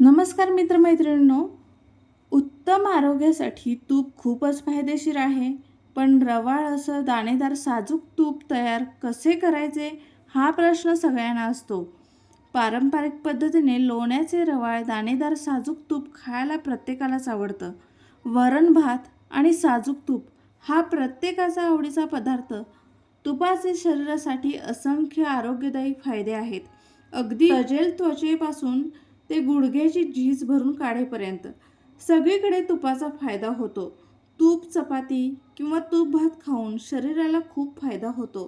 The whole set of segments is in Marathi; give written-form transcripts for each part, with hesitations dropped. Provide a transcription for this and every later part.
नमस्कार मित्रमैत्रिणींनो. उत्तम आरोग्यासाठी तूप खूपच फायदेशीर आहे. पण रवाळ असं दाणेदार साजूक तूप तयार कसे करायचे हा प्रश्न सगळ्यांना असतो. पारंपरिक पद्धतीने लोण्याचे रवाळ दाणेदार साजूक तूप खायला प्रत्येकालाच आवडतं. वरण भात आणि साजूक तूप हा प्रत्येकाचा आवडीचा पदार्थ. तुपाचे शरीरासाठी असंख्य आरोग्यदायी फायदे आहेत. अगदी सजेल त्वचेपासून ते गुडघ्याची झीज भरून काढेपर्यंत सगळीकडे तुपाचा फायदा होतो. तूप चपाती किंवा तूप भात खाऊन शरीराला खूप फायदा होतो.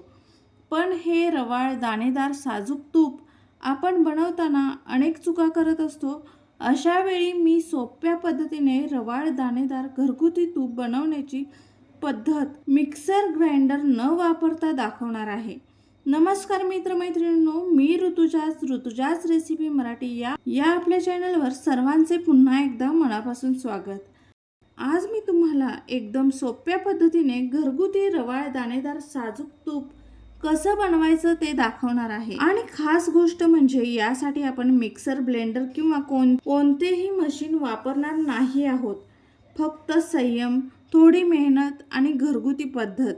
पण हे रवाळ दाणेदार साजूक तूप आपण बनवताना अनेक चुका करत असतो. अशा वेळी मी सोप्या पद्धतीने रवाळ दाणेदार घरगुती तूप बनवण्याची पद्धत मिक्सर ग्राइंडर न वापरता दाखवणार आहे. नमस्कार मित्रमैत्रिणींनो, मी ऋतुजाच रेसिपी मराठी या आपल्या चॅनलवर सर्वांचे पुन्हा एकदा मनापासून स्वागत. आज मी तुम्हाला एकदम सोप्या पद्धतीने घरगुती रवाळ दाणेदार साजूक तूप कसं बनवायचं ते दाखवणार आहे. आणि खास गोष्ट म्हणजे यासाठी आपण मिक्सर ब्लेंडर किंवा कोणतेही मशीन वापरणार नाही आहोत. फक्त संयम, थोडी मेहनत आणि घरगुती पद्धत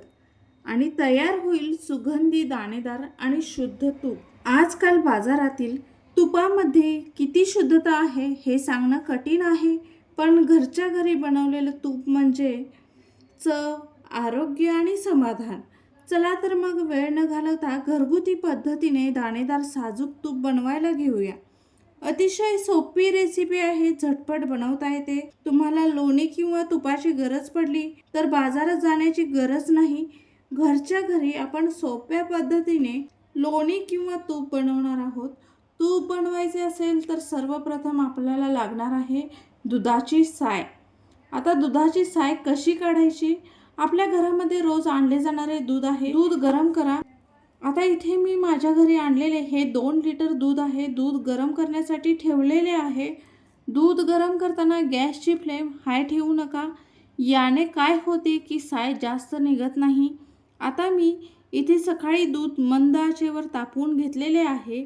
आणि तयार होईल सुगंधी दाणेदार आणि शुद्ध तूप. आजकाल बाजारातील तुपामध्ये किती शुद्धता आहे हे सांगणं कठीण आहे. पण घरच्या घरी बनवलेलं तूप म्हणजे चव, आरोग्य आणि समाधान. चला तर मग वेळ न घालवता घरगुती पद्धतीने दाणेदार साजूक तूप बनवायला घेऊया. अतिशय सोपी रेसिपी आहे, झटपट बनवता येते. तुम्हाला लोणी किंवा तुपाची गरज पडली तर बाजारात जाण्याची गरज नाही. घरच्या घरी आपण सोप्या पद्धतीने लोणी किंवा तूप बनवणार आहोत. तूप बनवायचे असेल तर सर्वप्रथम आपल्याला लागणार आहे दुधाची साय. आता दुधाची साय कशी काढायची? आपल्या घरामध्ये रोज आणले जाणारे दूध आहे. दूध गरम करा. आता इथे मी माझ्या घरी आणलेले हे 2 लिटर दूध आहे. दूध गरम करण्यासाठी ठेवलेले आहे. दूध गरम करताना गॅसची फ्लेम हाय ठेवू नका. याने काय होते की साय जास्त निघत नाही. आता मी इथे सकाळी दूध मंद आचेवर तापवून घेतलेले आहे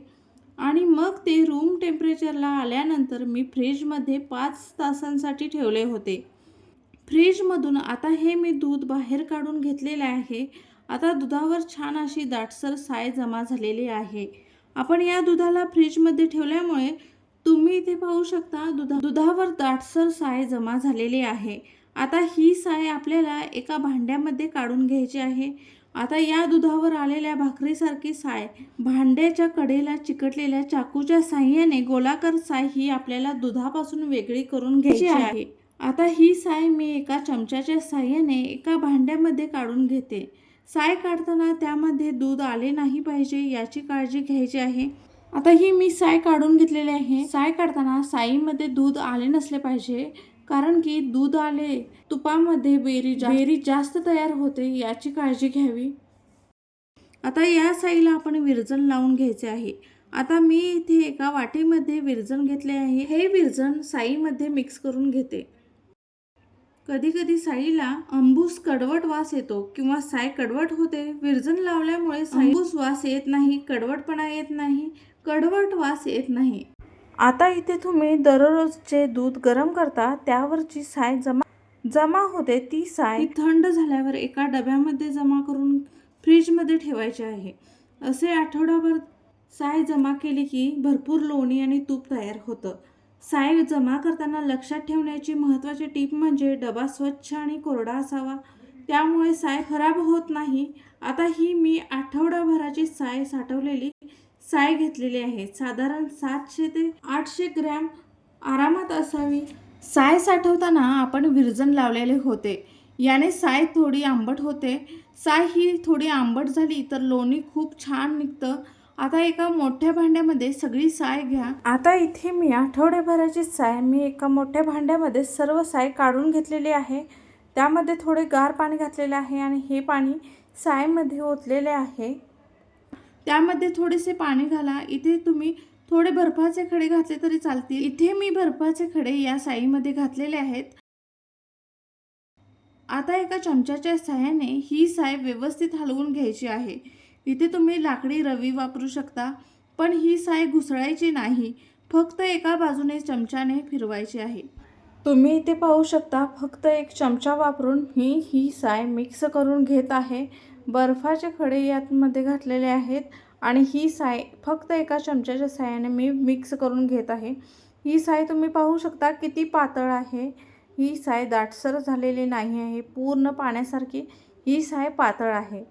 आणि मग ते रूम टेम्परेचरला आल्यानंतर मी फ्रीजमध्ये 5 तासांसाठी ठेवले होते. फ्रीजमधून आता हे मी दूध बाहेर काढून घेतलेले आहे. आता दुधावर छान अशी दाटसर साय जमा झालेली आहे. आपण या दुधाला फ्रीजमध्ये ठेवल्यामुळे तुम्ही इथे पाहू शकता दुधावर दाटसर साय जमा झालेली आहे. आता ही साय आपल्याला एका भांड्यामध्ये काढून घ्यायची आहे. आता या दुधावर आलेल्या भाकरीसारखी साय भांड्याच्या कडेला चिकटलेल्या चाकूच्या साह्याने गोलाकार साय ही आपल्याला दुधापासून वेगळी करून घ्यायची आहे. आता ही साय मी एका चमच्याच्या साह्याने एका भांड्यामध्ये काढून घेते. साय काढताना त्यामध्ये दूध आले नाही पाहिजे याची काळजी घ्यायची आहे. आता ही मी साय काढून घेतलेली आहे. साय काढताना साईमध्ये दूध आले नसले पाहिजे, कारण की दूध आले तुपामध्ये बेरी जास्त तयार होते याची काळजी घ्यावी. आता या साईला आपण विरजण लावून घ्यायचे आहे. आता मी इथे एका वाटीमध्ये विरजण घेतले आहे. हे विरजण साईमध्ये मिक्स करून घेते. कधी कधी साईला अंबूस कडवट वास येतो किंवा साय कडवट होते. विरजण लावल्यामुळे अंबूस वास येत नाही, कडवटपणा येत नाही, कडवट वास येत नाही. आता इथे तुम्ही दररोजचे दूध गरम करता त्यावरची साय जमा होते. ती साय थंड झाल्यावर एका डब्यामध्ये जमा करून फ्रीजमध्ये ठेवायचे आहे. असे आठवडाभर साय जमा केली की भरपूर लोणी आणि तूप तयार होतं. साय जमा करताना लक्षात ठेवण्याची महत्त्वाची टीप म्हणजे डबा स्वच्छ आणि कोरडा असावा, त्यामुळे साय खराब होत नाही. आता ही मी आठवडाभराची साय साठवलेली साय घेतलेली आहे. साधारण 700 ते 800 ग्रॅम आरामात असावी. साय साठवताना आपण विरजण लावलेले होते, याने साय थोडी आंबट होते. साय ही थोडी आंबट झाली तर लोणी खूप छान निघतं. आता एका मोठ्या भांड्यामध्ये सगळी साय घ्या. आता इथे मी आठवड्याभराची साय एका मोठ्या भांड्यामध्ये सर्व साय काढून घेतलेली आहे. त्यामध्ये थोडे गार पाणी घातलेले आहे आणि हे पाणी सायमध्ये ओतलेले आहे. त्यामध्ये थोडेसे पाणी घाला. इथे तुम्ही थोडे बर्फाचे खडे घातले तरी चालतील. इथे मी बर्फाचे खडे या साईमध्ये घातलेले आहेत. आता एका चमच्याच्या साह्याने ही साय व्यवस्थित हलवून घ्यायची आहे. इथे तुम्ही लाकडी रवी वापरू शकता, पण ही साय घुसळायची नाही. फक्त एका बाजूने चमच्याने फिरवायचे आहे. तुम्ही इथे पाहू शकता फक्त एक चमचा वापरून मी ही साय मिक्स करून घेत आहे. बर्फाचे खडे यामध्ये घातलेले आहेत आणि ही साय फक्त एका चमच्याच्या साहाय्याने मी मिक्स करून घेत आहे. ही साय तुम्ही पाहू शकता किती पातळ आहे. ही साय दाटसर झालेली नाही आहे, पूर्ण पाण्यासारखी ही साय पातळ आहे.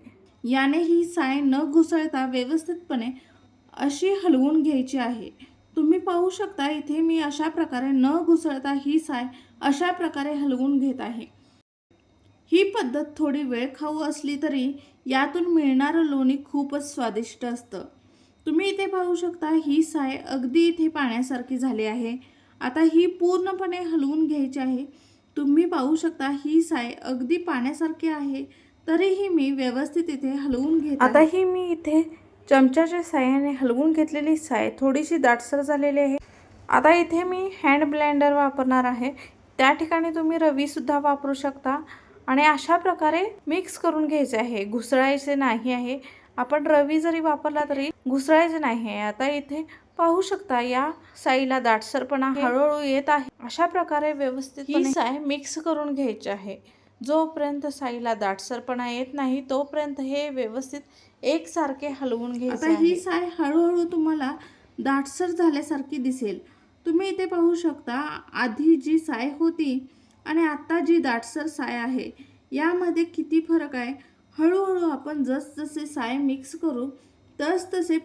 याने ही साय न घुसळता व्यवस्थितपणे अशी हलवून घ्यायची आहे. तुम्ही पाहू शकता इथे मी अशा प्रकारे न घुसळता ही साय अशा प्रकारे हलवून घेत आहे. ही पद्धत थोडी वेळखाऊ असली तरी यातून मिळणारं लोणी खूपच स्वादिष्ट असतं. तुम्ही इथे पाहू शकता ही साय अगदी इथे पाण्यासारखी झाली आहे. आता ही पूर्णपणे हलवून घ्यायची आहे. तुम्ही पाहू शकता ही साय अगदी पाण्यासारखी आहे, तरीही मी व्यवस्थित इथे हलवून घेत आहे. आता ही मी इथे चमच्याच्या साहाय्याने हलवून घेतलेली साय थोडीशी दाटसर झालेली आहे. आता इथे मी हँड ब्लेंडर वापरणार आहे. त्या ठिकाणी तुम्ही रवीसुद्धा वापरू शकता आणि अशा प्रकारे मिक्स करून घ्यायचे आहे, घुसळायचे नाही आहे. आपण रवी जरी वापरला तरी घुसळायचे नाही आहे. आता इथे पाहू शकता या साईला दाटसरपणा हळूहळू येत आहे. अशा प्रकारे व्यवस्थित ही साय मिक्स करून घ्यायची आहे. जोपर्यंत साईला दाटसरपणा येत नाही तोपर्यंत हे व्यवस्थित एकसारखे हलवून घ्यायचे आहे. आता ही साय हळूहळू तुम्हाला दाटसर झाल्यासारखी दिसेल. तुम्ही इथे पाहू शकता आधी जी साय होती आणि आता जी दाटसर साय आहे यामध्ये किती फरक आहे. हळूहळू आपण जसजसे साय मिक्स करू तसतसे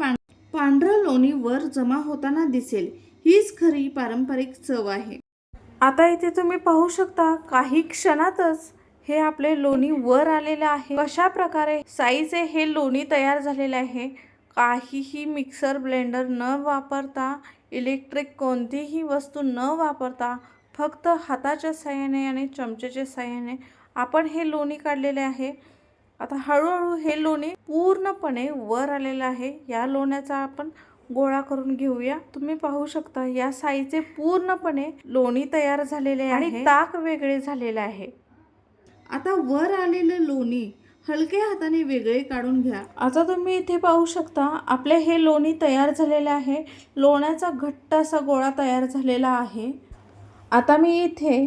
पांढरं लोणी वर जमा होताना दिसेल. हीच खरी पारंपरिक चव आहे. आता इथे तुम्ही पाहू शकता काही क्षणातच हे आपले लोणी वर आलेले आहे. कशा प्रकारे साईचे हे लोणी तयार झालेले आहे. काहीही मिक्सर ब्लेंडर न वापरता, इलेक्ट्रिक कोणतीही वस्तू न वापरता फक्त हाताच्या साहाय्याने आणि चमच्याच्या साहाय्याने आपण हे लोणी काढलेले आहे. आता हळूहळू हे लोणी पूर्णपणे वर आलेलं आहे. या लोण्याचा आपण गोळा करून घेऊया. तुम्ही पाहू शकता या साईचे पूर्णपणे लोणी तयार झालेले आहे आणि ताक वेगळे झालेले आहे. आता वर आलेलं लोणी हलक्या हाताने वेगळे काढून घ्या. आता तुम्ही इथे पाहू शकता आपले हे लोणी तयार झालेले आहे. लोण्याचा घट्ट असा गोळा तयार झालेला आहे. आता मी इथे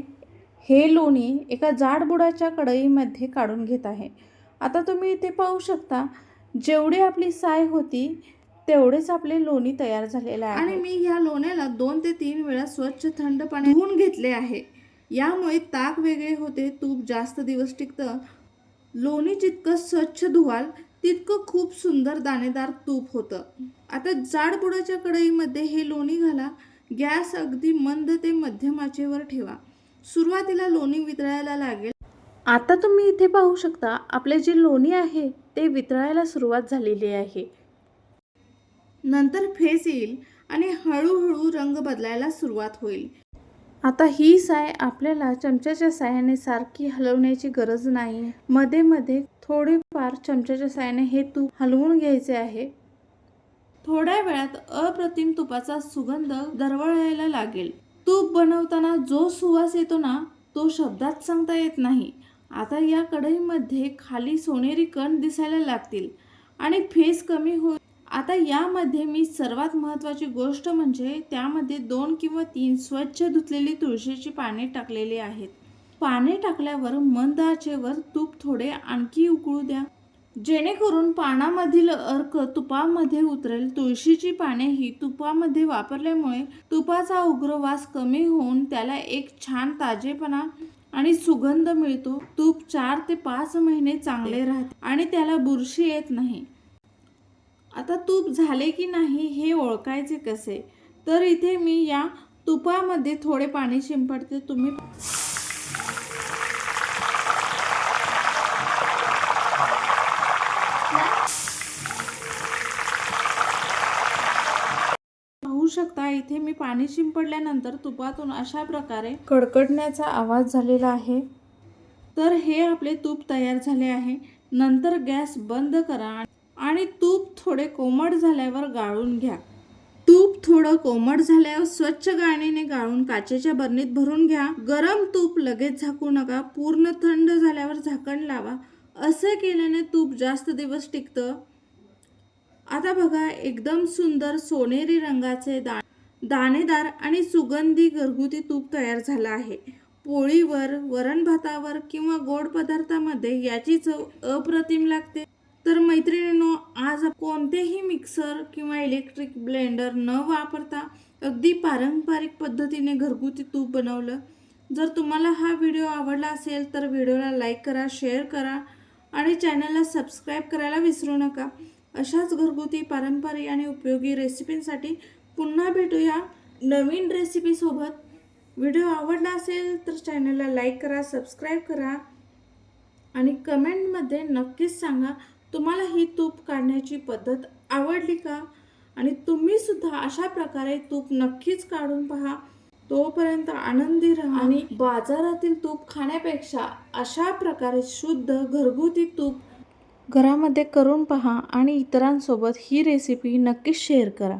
हे लोणी एका जाडबुडाच्या कढईमध्ये काढून घेत आहे. आता तुम्ही इथे पाहू शकता जेवढी आपली साय होती तेवढेच आपले लोणी तयार झालेले आहे आणि मी या लोण्याला 2 ते 3 वेळा स्वच्छ थंड पाण्यात धुवून घेतले आहे. यामुळे ताक वेगळे होते, तूप जास्त दिवस टिकतं. लोणी जितकं स्वच्छ धुवाल तितकं खूप सुंदर दाणेदार तूप होतं. आता जाडबुडाच्या कढईमध्ये हे लोणी घाला. गॅस अगदी मंद ते मध्यम आचेवर ठेवा. सुरुवातीला लोणी वितळायला लागेल. आता तुम्ही इथे पाहू शकता आपले जे लोणी आहे ते वितळायला सुरुवात झालेली आहे. नंतर फेस येईल आणि हळूहळू रंग बदलायला सुरुवात होईल. आता ही साय आपल्याला चमच्याच्या साहाय्याने सारखी हलवण्याची गरज नाही. मध्ये मध्ये थोडेफार चमच्याच्या साहाय्याने हे तूप हलवून घ्यायचे आहे. थोड्या वेळात अप्रतिम तुपाचा सुगंध दरवळायला लागेल. तूप बनवताना जो सुवास येतो ना तो शब्दात सांगता येत नाही. आता या कढईमध्ये खाली सोनेरी कण दिसायला लागतील आणि फेस कमी होईल. आता यामध्ये मी सर्वात महत्त्वाची गोष्ट म्हणजे त्यामध्ये 2 किंवा 3 स्वच्छ धुतलेली तुळशीची पाने टाकलेली आहेत. पाने टाकल्यावर मंद आचेवर तूप थोडे आणखी उकळू द्या, जेणेकरून पानामधील अर्क तुपामध्ये उतरेल. तुळशीची पाने ही तुपामध्ये वापरल्यामुळे तुपाचा उग्र वास कमी होऊन त्याला एक छान ताजेपणा आणि सुगंध मिळतो. तूप 4 ते 5 महिने चांगले राहते आणि त्याला बुरशी येत नाही. आता तूप झाले की नाही हे ओळखायचे कसे, तर इथे मी या तुपामध्ये थोडे पाणी शिंपडते. तुम्ही पाहू शकता इथे मी पाणी शिंपडल्यानंतर तुपातून अशा प्रकारे कडकडण्याचा आवाज झालेला आहे. तर हे आपले तूप तयार झाले आहे. नंतर गॅस बंद करा आणि तूप थोडे कोमट झाल्यावर गाळून घ्या. तूप थोडं कोमट झाल्यावर स्वच्छ गाळणीने गाळून काचेच्या बरणीत भरून घ्या. गरम तूप लगेच झाकू नका. पूर्ण थंड झाल्यावर झाकण लावा. असे केल्याने तूप जास्त दिवस टिकतं. आता बघा एकदम सुंदर सोनेरी रंगाचे दाणेदार आणि सुगंधी घरगुती तूप तयार झालं आहे. पोळीवर, वरण भातावर किंवा गोड पदार्थामध्ये याची चव अप्रतिम लागते. तर मैत्रिणींनो, आज कोणतेही मिक्सर किंवा इलेक्ट्रिक ब्लेंडर न वापरता अगदी पारंपरिक पद्धतीने घरगुती तूप बनवलं. जर तुम्हाला हा व्हिडिओ आवडला असेल तर व्हिडिओला लाईक करा, शेअर करा आणि चॅनलला सबस्क्राईब करायला विसरू नका. अशाच घरगुती, पारंपरिक आणि उपयोगी रेसिपींसाठी पुन्हा भेटूया नवीन रेसिपीसोबत. व्हिडिओ आवडला असेल तर चॅनलला लाईक करा, सबस्क्राईब करा आणि कमेंटमध्ये नक्कीच सांगा तुम्हाला ही तूप काढण्याची पद्धत आवडली का? आणि तुम्ही सुद्धा अशा प्रकारे तूप नक्कीच काढून पहा. तोपर्यंत आनंदी राहा आणि बाजारातील तूप खाण्यापेक्षा अशा प्रकारे शुद्ध घरगुती तूप घरामध्ये करून पहा आणि इतरांसोबत ही रेसिपी नक्कीच शेअर करा.